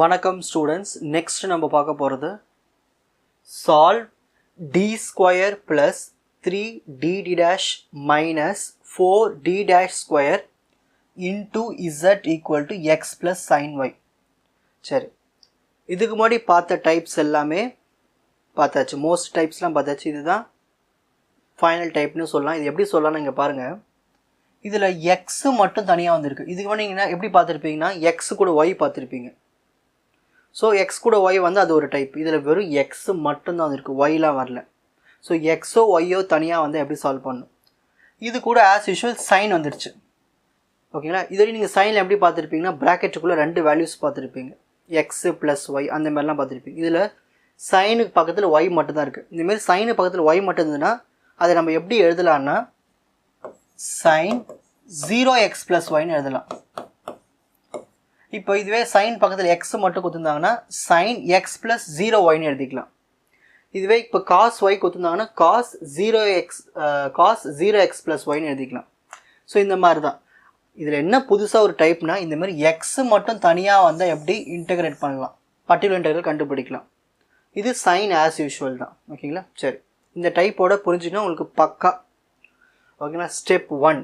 வணக்கம் students. Next நம்ம பார்க்க போகிறது solve d square plus 3d dash minus 4d dash square into z equal to x plus sine y. சரி, இதுக்கு முன்னாடி பார்த்த டைப்ஸ் எல்லாமே பார்த்தாச்சு, மோஸ்ட் டைப்ஸ்லாம் பார்த்தாச்சு. இதுதான் ஃபைனல் டைப்னு சொல்லலாம். இது எப்படி சொல்லலாம்னு இங்கே பாருங்கள். இதில் எக்ஸு மட்டும் தனியாக வந்திருக்கு. இதுக்கு முன்னாடி நீங்கள் எப்படி பார்த்துருப்பீங்கன்னா எக்ஸு கூட ஒய் பார்த்துருப்பீங்க. ஸோ எக்ஸ் கூட ஒய் வந்து அது ஒரு டைப். இதில் வெறும் எக்ஸு மட்டும்தான் வந்துருக்கு, ஒய்லாம் வரல. ஸோ எக்ஸோ ஒய்யோ தனியாக வந்து எப்படி சால்வ் பண்ணணும். இது கூட ஆஸ் யூஷுவல் சைன் வந்துடுச்சு. ஓகேங்களா? இதுவரை நீங்கள் சைனில் எப்படி பார்த்துருப்பீங்கன்னா ப்ராக்கெட்டுக்குள்ளே ரெண்டு வேல்யூஸ் பார்த்துருப்பீங்க, எக்ஸு ப்ளஸ் ஒய் அந்த மாதிரிலாம் பார்த்துருப்பீங்க. இதில் சைனுக்கு பக்கத்தில் ஒய் மட்டும் தான் இருக்குது. இந்தமாரி சைனு பக்கத்தில் ஒய் மட்டும் இருந்ததுன்னா அதை நம்ம எப்படி எழுதலான்னா சைன் 0x ப்ளஸ் ஒய்னு எழுதலாம். இப்போ இதுவே சைன் பக்கத்தில் எக்ஸ் மட்டும் கொடுத்துருந்தாங்கன்னா சைன் எக்ஸ் ப்ளஸ் 0y எழுதிக்கலாம். இதுவே இப்போ காஸ் ஒய் கொடுத்துருந்தாங்கன்னா காஸ் 0x ப்ளஸ் ஒய்னு எழுதிக்கலாம். ஸோ இந்த மாதிரி தான். இதில் என்ன புதுசாக ஒரு டைப்னா இந்த மாதிரி எக்ஸு மட்டும் தனியாக வந்தால் எப்படி இன்டெகிரேட் பண்ணலாம், பர்டிகுலர் இன்டெகிரல் கண்டுபிடிக்கலாம். இது சைன் ஆஸ் யூஷுவல் தான். ஓகேங்களா? சரி, இந்த டைப்போட புரிஞ்சுன்னா உங்களுக்கு பக்கா. ஓகேங்களா? ஸ்டெப் 1,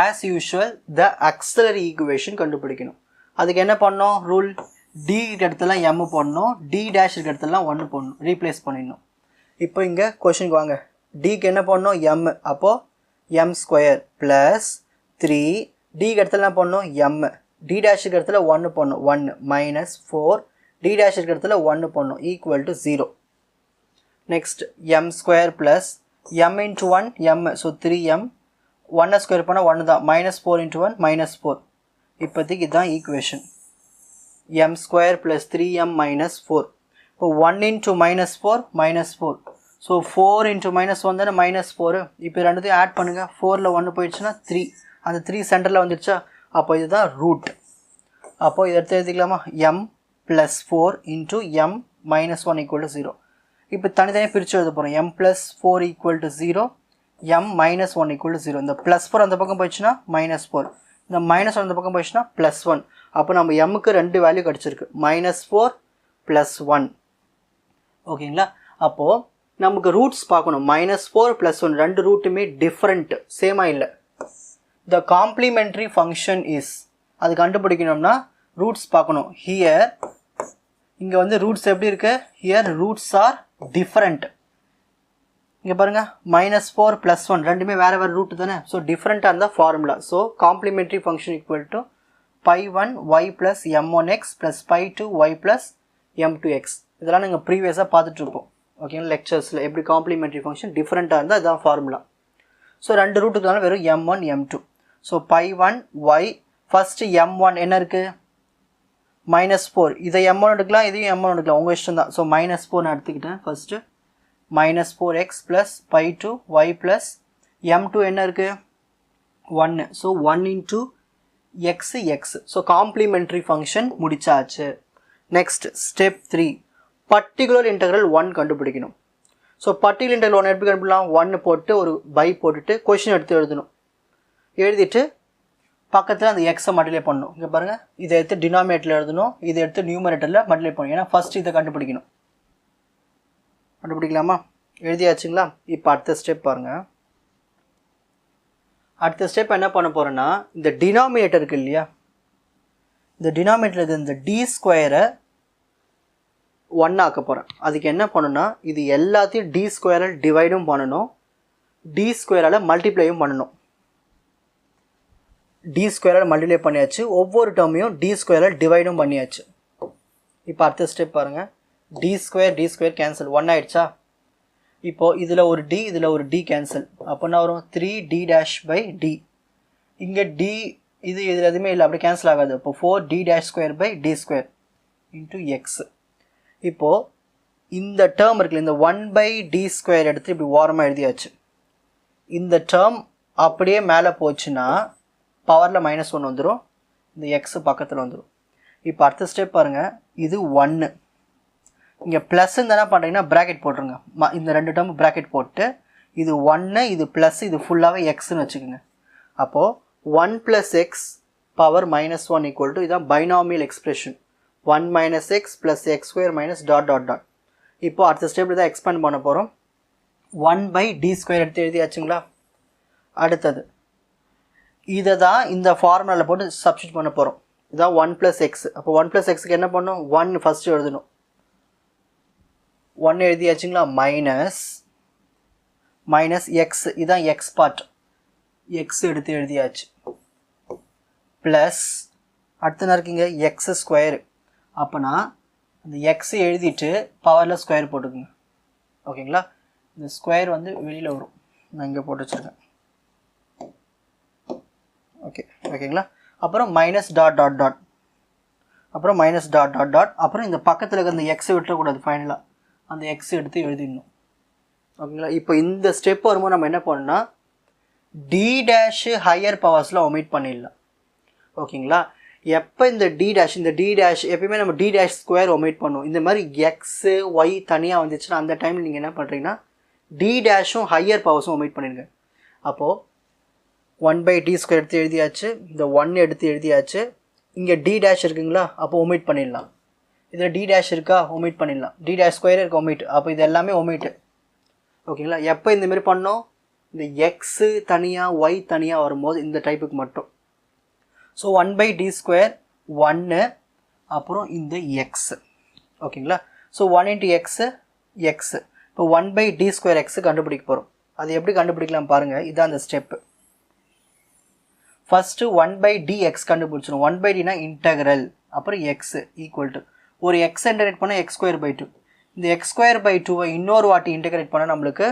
ஆஸ் யூஷுவல் த ஆக்ஸிலரி ஈக்குவேஷன் கண்டுபிடிக்கணும். அதுக்கு என்ன பண்ணோம், ரூல் டி இடத்துலாம் எம் போடணும், டி டேஷ் இருக்க இடத்துலாம் 1 போடணும், ரீப்ளேஸ் பண்ணிடணும். இப்போ இங்கே கொஷனுக்கு வாங்க. டிக்கு என்ன பண்ணணும், எம். அப்போது எம் ஸ்கொயர் ப்ளஸ் 3, டிக்கு இடத்துலாம் பண்ணணும் எம், டி டேஷ் இருக்க இடத்துல 1 போடணும், 1 மைனஸ் 4, டி டேஷ் இருக்க இடத்துல 1 போடணும், equal to 0. Next M square plus M into 1 M, so 3m, 1 square பண்ணால் 1 தான், மைனஸ் 4 இன்ட்டு 1 மைனஸ் 4. இப்போதைக்கு இதுதான் equation. M square plus 3m minus 4. இப்போ 1 into minus 4 minus 4, so 4 into minus 1 தானே மைனஸ் 4. இப்போ ரெண்டுத்தையும் ஆட் பண்ணுங்கள். 4ல் 1 போயிடுச்சுன்னா 3, அந்த 3 சென்டரில் வந்துடுச்சா. அப்போ இதுதான் ரூட். அப்போது இதை எடுத்து எழுதிக்கலாமா, M plus 4 into M minus 1 equal to 0. இப்போ தனித்தனியாக பிரித்து எழுத போகிறோம். M plus 4 equal to 0, m minus 1 equal to 0. இந்த ப்ளஸ் 4 அந்த பக்கம் போயிடுச்சுன்னா மைனஸ் 4, இந்த மைனஸ் 1 அந்த பக்கம் போயிடுச்சுன்னா ப்ளஸ் 1. அப்போ நம்ம எம்முக்கு 2 வேல்யூ கிடச்சிருக்கு, மைனஸ் 4 ப்ளஸ் 1. ஓகேங்களா? அப்போது நமக்கு ரூட்ஸ் பார்க்கணும். மைனஸ் 4 ப்ளஸ் 1 ரெண்டு ரூட்டுமே டிஃப்ரெண்ட், சேமாக இல்லை. த காம்ப்ளிமெண்ட்ரி ஃபங்க்ஷன் இஸ், அது கண்டுபிடிக்கணும்னா ரூட்ஸ் பார்க்கணும். ஹியர் இங்கே வந்து ரூட்ஸ் எப்படி இருக்குது, ஹியர் ரூட்ஸ் ஆர் டிஃப்ரெண்ட். இங்கே பாருங்கள், மைனஸ் 4 ப்ளஸ் 1 ரெண்டுமே வேறு வேறு ரூட்டு தானே. ஸோ டிஃப்ரெண்ட்டாக இருந்தால் formula. So complementary function equal to π1 y plus m1x plus π2 y plus m2x. இதெல்லாம் நீங்கள் ப்ரீவியஸாக பார்த்துட்ருப்போம். ஓகேங்களா? லெக்சர்ஸில் எப்படி காம்ப்ளிமெண்ட்ரி ஃபங்க்ஷன் டிஃப்ரெண்ட்டாக இருந்தால் இதுதான் ஃபார்முலா. ஸோ ரெண்டு ரூட்டுக்குனால வெறும் m1 m2. So π1 y, first m1 என்ன இருக்குது, மைனஸ் 4. இதை m1 எடுக்கலாம், இதையும் m1 எடுக்கலாம், உங்கள் இஷ்டம் தான். ஸோ மைனஸ் 4 நான் எடுத்துக்கிட்டேன் first. minus 4x plus π2 y plus m2 என்ன இருக்குது 1. So 1 into x x. So complementary function முடிச்சாச்சு. நெக்ஸ்ட் ஸ்டெப் 3, பர்டிகுலர் இன்டெக்ரல் 1 கண்டுபிடிக்கணும். ஸோ பர்டிகுலர் இன்டெக்ரல் 1 எப்படி கண்டுபிடிக்கலாம், 1 போட்டு ஒரு பை போட்டுட்டு கொஷின் எடுத்து எழுதணும். எழுதிட்டு பக்கத்தில் அந்த எக்ஸை மல்டிப்ளை பண்ணணும். இங்கே பாருங்கள், இதை எடுத்து டினாமினேட்டரில் எழுதணும், இதை எடுத்து நியூமரேட்டரில் மல்டிப்ளை பண்ணணும். ஏன்னா ஃபஸ்ட் இதை கண்டுபிடிக்கணும். கண்டுபிடிக்கலாமா? எழுதியாச்சுங்களா? இப்போ அடுத்த ஸ்டெப் பாருங்கள். அடுத்த ஸ்டெப் என்ன பண்ண போகிறேன்னா, இந்த டினாமினேட்டர் இருக்கு இல்லையா, இந்த டினாமினேட்டர் இருக்குது, இந்த டி ஸ்கொயரை 1 ஆக்க போகிறேன். அதுக்கு என்ன பண்ணணும்னா இது எல்லாத்தையும் டி ஸ்கொயரால் டிவைடும் பண்ணணும், டி ஸ்கொயரால் மல்டிப்ளையும் பண்ணணும். டி ஸ்கொயரால் மல்டிப்ளை பண்ணியாச்சு, ஒவ்வொரு டேர்மையும் டி ஸ்கொயரால் டிவைடும் பண்ணியாச்சு. இப்போ அடுத்த ஸ்டெப் பாருங்கள். டி ஸ்கொயர் கேன்சல், 1 ஆயிடுச்சா. இப்போது இதில் ஒரு டி, இதில் ஒரு டி கேன்சல். அப்போ என்ன வரும், 3d டேஷ் பை டி. இங்கே டி இது இதில் எதுவுமே இல்லை, அப்படி கேன்சல் ஆகாது. இப்போ 4d dash square by d square into x. இப்போது இந்த டேர்ம் இருக்குல்ல, இந்த 1/d ஸ்கொயர் எடுத்து இப்படி ஓரமாக எழுதியாச்சு. இந்த டேர்ம் அப்படியே மேலே போச்சுன்னா பவரில் -1 வந்துடும், இந்த எக்ஸு பக்கத்தில் வந்துடும். இப்போ அடுத்த ஸ்டெப் பாருங்கள். இது 1, இங்கே ப்ளஸ் என்ன பண்ணுறீங்கன்னா ப்ராக்கெட் போட்டுருங்க. இந்த ரெண்டு டேர்ம் ப்ராக்கெட் போட்டு இது 1, இது ப்ளஸ், இது ஃபுல்லாகவே எக்ஸ்ன்னு வச்சுக்கோங்க. அப்போது 1 + x பவர் -1 ஈக்குவல் டு இதான் binomial expression. 1 minus x plus x square minus dot dot dot. இப்போ அடுத்த ஸ்டெப்பில் தான் எக்ஸ்பேண்ட் பண்ண போகிறோம். 1 by d ஸ்கொயர் எடுத்து எழுதியாச்சுங்களா? அடுத்தது இதை தான் இந்த ஃபார்முலாவில் போட்டு சப்ஸ்டிட் பண்ண போகிறோம். இதான் 1 plus x. அப்போ 1 plus xக்கு என்ன பண்ணணும்? 1 ஃபஸ்ட்டு எழுதணும். 1 எழுதியாச்சுங்களா? மைனஸ் எக்ஸ், இதுதான் எக்ஸ் பார்ட், எக்ஸ் எடுத்து எழுதியாச்சு. ப்ளஸ் அடுத்து என்ன இருக்குங்க? X square. அப்போனா அந்த எக்ஸ் எழுதிட்டு பவரில் ஸ்கொயர் போட்டுக்குங்க. ஓகேங்களா? இந்த ஸ்கொயர் வந்து வெளியில் வரும். நான் இங்கே போட்டு வச்சுருக்கேன். ஓகேங்களா? அப்புறம் மைனஸ் டாட் டாட் டாட், அப்புறம் மைனஸ் டாட் டாட் டாட், அப்புறம் இந்த பக்கத்தில் இருக்க அந்த எக்ஸை விட்டுறக்கூடாது. ஃபைனலாக அந்த எக்ஸ் எடுத்து எழுதிடணும். ஓகேங்களா? இப்போ இந்த ஸ்டெப் வரும்போது நம்ம என்ன பண்ணோம்னா டி டேஷு ஹையர் பவர்ஸில் ஒமிட் பண்ணிடலாம். ஓகேங்களா? எப்போ இந்த டி டேஷ் எப்பயுமே நம்ம டி டேஷ் ஸ்கொயர் ஒமிட் பண்ணுவோம். இந்த மாதிரி எக்ஸு ஒய் தனியாக வந்துச்சுன்னா அந்த டைமில் நீங்கள் என்ன பண்ணுறீங்கன்னா டி டேஷும் ஹையர் பவர்ஸும் ஒமிட் பண்ணிடுங்க. அப்போது 1 by d ஸ்கொயர் எடுத்து எழுதியாச்சு, இந்த 1 எடுத்து எழுதியாச்சு. இங்கே டி டேஷ் இருக்குங்களா? அப்போ ஒமிட் பண்ணிடலாம். இதில் டி டேஷ் இருக்கா? ஒமிட் பண்ணிடலாம். டி டேஷ் ஸ்கொயர் இருக்குது, ஒமிட். அப்போ இது எல்லாமே ஒமிட்டு. ஓகேங்களா? எப்போ இந்தமாரி பண்ணோம்? இந்த எக்ஸு தனியாக ஒய் தனியாக வரும்போது இந்த டைப்புக்கு மட்டும். ஸோ 1 by d ஸ்கொயர் 1, அப்புறம் இந்த எக்ஸ். ஓகேங்களா? So 1 into x x. இப்போ 1 by d ஸ்கொயர் எக்ஸு கண்டுபிடிக்க போகிறோம். அது எப்படி கண்டுபிடிக்கலாம் பாருங்கள். இதுதான் அந்த ஸ்டெப்பு. ஃபஸ்ட்டு 1 by dx கண்டுபிடிச்சிடும். 1 by dனா இன்டெக்ரல், அப்புறம் எக்ஸ் ஈக்குவல் டு ஒரு எக்ஸ் இன்டெகிரேட் பண்ணால் எக்ஸ் ஸ்கொயர் பை 2. இந்த எக்ஸ் ஸ்கொயர் பை 2வை இன்னொரு வாட்டி இன்டெகிரேட் பண்ணால் நம்மளுக்கு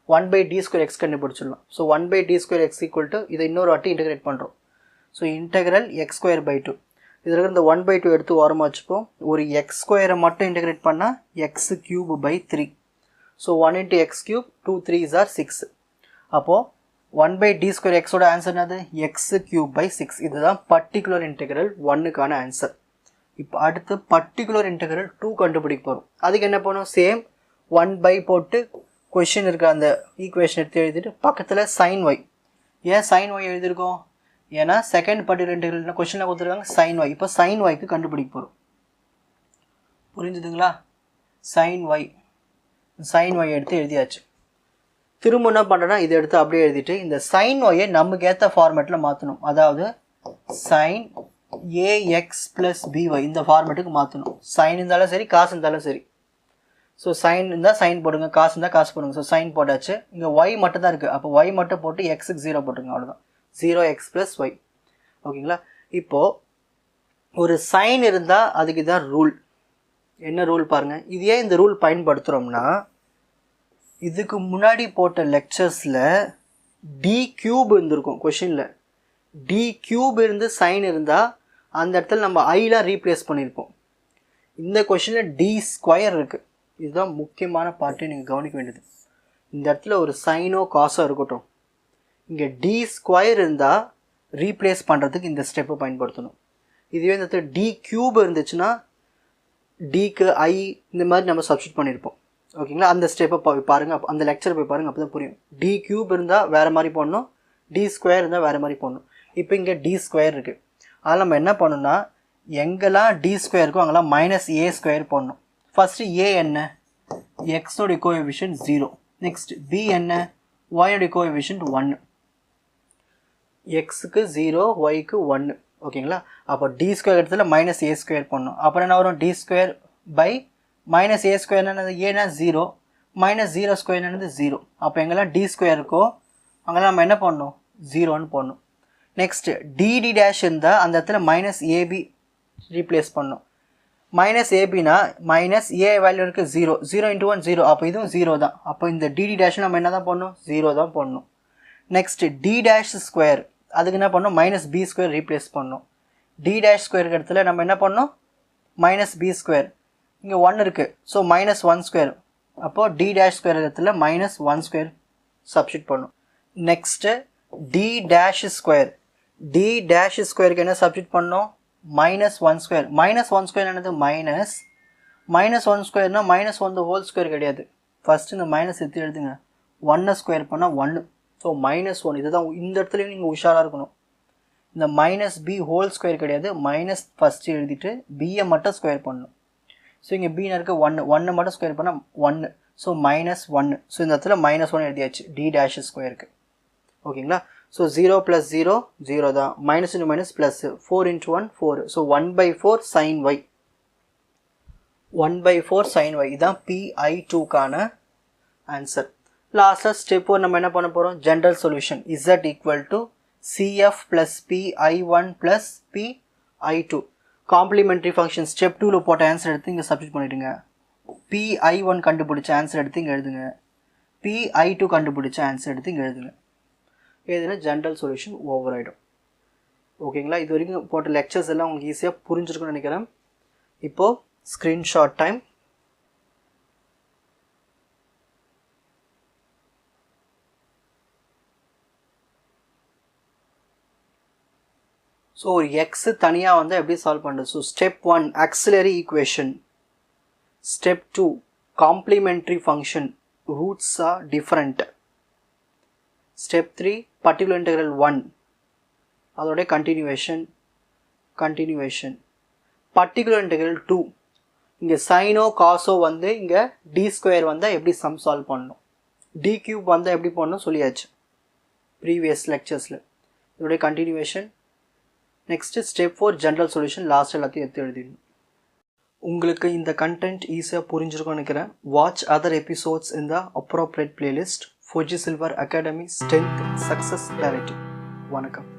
1 by d ஸ்கொயர் எக்ஸ் கண்டுபிடிச்சிடலாம். So 1 by d square x equal to இதை இன்னொரு வாட்டி இன்டெகிரேட் பண்ணுறோம். So integral x square by 2. இதில் இருக்கிற இந்த 1 by 2 எடுத்து ஓரமாக வச்சுப்போம். ஒரு எக்ஸ் ஸ்கொயரை மட்டும் இன்டெகிரேட் பண்ணால் x cube by 3. So 1 into x cube 2 3s are 6. அப்போது 1 by d ஸ்கொயர் எக்ஸோட ஆன்சர் என்னது? X cube by 6. இதுதான் பர்டிகுலர் இன்டெகிரல் 1க்கான ஆன்சர். இப்போ அடுத்து பர்டிகுலர் இன்டெகிரல் 2 கண்டுபிடிக்க போகிறோம். அதுக்கு என்ன பண்ணும்? சேம் 1 by போட்டு கொஷின் இருக்க அந்த ஈக்குவேஷன் எடுத்து எழுதிட்டு பக்கத்தில் சைன் ஒய். ஏன் சைன் ஒய் எழுதியிருக்கோம்? ஏன்னா செகண்ட் பர்டிகுலர் இன்டெகிரல் கொஷினில் கொடுத்துருக்காங்க சைன் ஒய். இப்போ சைன் ஒய்க்கு கண்டுபிடிக்க போகிறோம். புரிஞ்சுதுங்களா? சைன் ஒய் எடுத்து எழுதியாச்சு. திரும்ப என்ன பண்ணுறேன்னா இதை எடுத்து அப்படியே எழுதிட்டு இந்த சைன் ஒய்யை நமக்கு ஏற்ற ஃபார்மேட்டில் மாற்றணும். அதாவது சைன் ஏஎக்ஸ் ப்ளஸ் பிஒய் இந்த ஃபார்மேட்டுக்கு மாற்றணும். சைன் இருந்தாலும் சரி, காசு இருந்தாலும் சரி. ஸோ சைன் இருந்தால் சைன் போடுங்க, காசு இருந்தால் காசு போடுங்க. ஸோ சைன் போட்டாச்சு. இங்கே ஒய் மட்டும் தான் இருக்குது. அப்போ ஒய் மட்டும் போட்டு எக்ஸுக்கு 0 போட்டுருங்க. அவ்வளோதான். 0x plus Y. ஓகேங்களா? இப்போது ஒரு சைன் இருந்தால் அதுக்கு இதான் ரூல். என்ன ரூல் பாருங்கள். இது ஏன் இந்த ரூல் பயன்படுத்துகிறோம்னா இதுக்கு முன்னாடி போட்ட லெக்சர்ஸில் டி கியூப் இருந்திருக்கும். கொஷினில் டி கியூப் இருந்து சைன் இருந்தால் அந்த இடத்துல நம்ம ஐலாம் ரீப்ளேஸ் பண்ணியிருப்போம். இந்த கொஷினில் டி ஸ்கொயர் இருக்குது. இதுதான் முக்கியமான பார்ட்டு நீங்கள் கவனிக்க வேண்டியது. இந்த இடத்துல ஒரு சைனோ காசோ இருக்கட்டும், இங்கே டி ஸ்கொயர் இருந்தால் ரீப்ளேஸ் பண்ணுறதுக்கு இந்த ஸ்டெப்பை பயன்படுத்தணும். இதுவே இந்த இடத்துல டி கியூப் இருந்துச்சுன்னா டிக்கு ஐ இந்த மாதிரி நம்ம சப்ஸ்டிட் பண்ணியிருப்போம். ஓகேங்களா? அந்த ஸ்டெப்பை பாருங்கள், அந்த லெக்சர் போய் பாருங்கள், அப்போ தான் புரியும். டி கியூப் இருந்தால் வேறு மாதிரி போடணும், டி ஸ்கொயர் இருந்தால் வேறு மாதிரி போடணும். இப்போ இங்கே டி ஸ்கொயர் இருக்குது. அதில் நம்ம என்ன பண்ணணும்னா எங்கெல்லாம் டி ஸ்கொயர் இருக்கோ அங்கெல்லாம் மைனஸ் ஏ ஸ்கொயர் போடணும். ஃபஸ்ட்டு ஏ என்ன? எக்ஸோடைய கோஎஃபிஷியன்ட் 0. நெக்ஸ்ட் பி என்ன? ஒயோடைய கோஎஃபிஷியன்ட் 1. எக்ஸுக்கு 0, ஒய்க்கு 1. ஓகேங்களா? அப்போ டி ஸ்கொயர் இடத்துல மைனஸ் ஏ ஸ்கொயர் போடணும். அப்புறம் என்ன வரும்? D square by minus a square என்னது? ஏன்னா 0 மைனஸ் 0 ஸ்கொயர் என்னது? 0. அப்போ எங்கெல்லாம் டி ஸ்கொயர் இருக்கோ அங்கெல்லாம் நம்ம என்ன பண்ணணும்? 0ன்னு போடணும். நெக்ஸ்ட் டிடி டேஷ் இருந்தால் அந்த இடத்துல மைனஸ் ஏபி ரீப்ளேஸ் பண்ணணும். மைனஸ் ஏபினா மைனஸ் ஏ வேல்யூ இருக்குது 0. 0 into 1 0. அப்போ இதுவும் 0 தான். அப்போ இந்த டிடி டேஷ் நம்ம என்ன தான் பண்ணணும்? 0 தான் போடணும். நெக்ஸ்ட் டி டேஷ் ஸ்கொயர் அதுக்கு என்ன பண்ணணும்? மைனஸ் பி ஸ்கொயர் ரீப்ளேஸ் பண்ணணும். டி டேஷ் ஸ்கொயருக்கு இடத்துல நம்ம என்ன பண்ணணும்? Minus p square. இங்கே 1 இருக்குது. So minus 1 square. அப்போது டி டேஷ் ஸ்கொயர் இடத்துல மைனஸ் 1 ஸ்கொயர் சப்ஸ்டிட் பண்ணணும். Next D dash square. D dash ஸ்கொயருக்கு என்ன சப்ஸ்டிட் பண்ணணும்? Minus 1 square. மைனஸ் 1 ஸ்கொயர் என்னது? மைனஸ் 1 ஸ்கொயர்னா மைனஸ் 1 ஹோல் ஸ்கொயர் கிடையாது. ஃபஸ்ட்டு இந்த மைனஸ் எடுத்து எழுதுங்க. 1 ஸ்கொயர் பண்ணால் 1. So minus 1. இதுதான் இந்த இடத்துலையும் நீங்கள் உஷாராக இருக்கணும். இந்த மைனஸ் பி ஹோல் ஸ்கொயர் கிடையாது, மைனஸ் ஃபஸ்ட்டு எழுதிட்டு பியை மட்டும் ஸ்கொயர் பண்ணணும். ஸோ இங்கே பின்னு இருக்க ஒன்னை மட்டும் ஸ்கொயர் பண்ணால் 1, ஸோ மைனஸ் 1. ஸோ இந்த இடத்துல -1 எழுதியாச்சு டி டேஷ் ஸ்கொயருக்கு. ஓகேங்களா? ஸோ 0 + 0 0 தான், minus into minus plus 4 × 1 4. So 1/4 sin y, 1/4 sin y இதுதான் PI2க்கான ஆன்சர். லாஸ்ட்டில் ஸ்டெப் 1 நம்ம என்ன பண்ண போகிறோம்? General solution Z = CF + PI1 + PI2. Complimentary function step 2ல் போட்ட ஆன்சர் எடுத்து இங்கே சப்ஸ்டிட் பண்ணிவிடுங்க. PI1 கண்டுபிடிச்ச ஆன்சர் எடுத்து இங்கே எழுதுங்க, PI2 கண்டுபிடிச்ச ஆன்சர் எடுத்து இங்கே எழுதுங்க. எழுதுனா ஜென்ரல் சொல்யூஷன் ஓவர் ஆகிடும். ஓகேங்களா? இது வரைக்கும் போட்ட லெக்சர்ஸ் எல்லாம் உங்களுக்கு ஈஸியாக புரிஞ்சிருக்குன்னு நினைக்கிறேன். இப்போது ஸ்க்ரீன்ஷாட் டைம். ஸோ ஒரு எக்ஸு தனியாக வந்து எப்படி சால்வ் பண்ணுறது? So step 1 auxiliary equation, step 2 complimentary function roots are different, step 3 particular integral 1 அதோடைய கண்டினியூவேஷன், பர்டிகுலர் இன்டெக்ரல் 2 இங்கே சைனோ காசோ வந்து இங்கே d² வந்தால் எப்படி சம் சால்வ் பண்ணணும், d³ வந்தால் எப்படி பண்ணணும் சொல்லியாச்சு ப்ரீவியஸ் லெக்சர்ஸில். இதோடைய continuation. Next step 4 general solution, last எல்லாத்தையும் எடுத்து எழுதிடணும். உங்களுக்கு இந்த கண்டென்ட் ஈஸியாக புரிஞ்சிருக்கும்னு நினைக்கிறேன். வாட்ச் அதர் எபிசோட்ஸ் இன் த appropriate playlist. Four G silver academy, strength, success, clarity. வணக்கம்.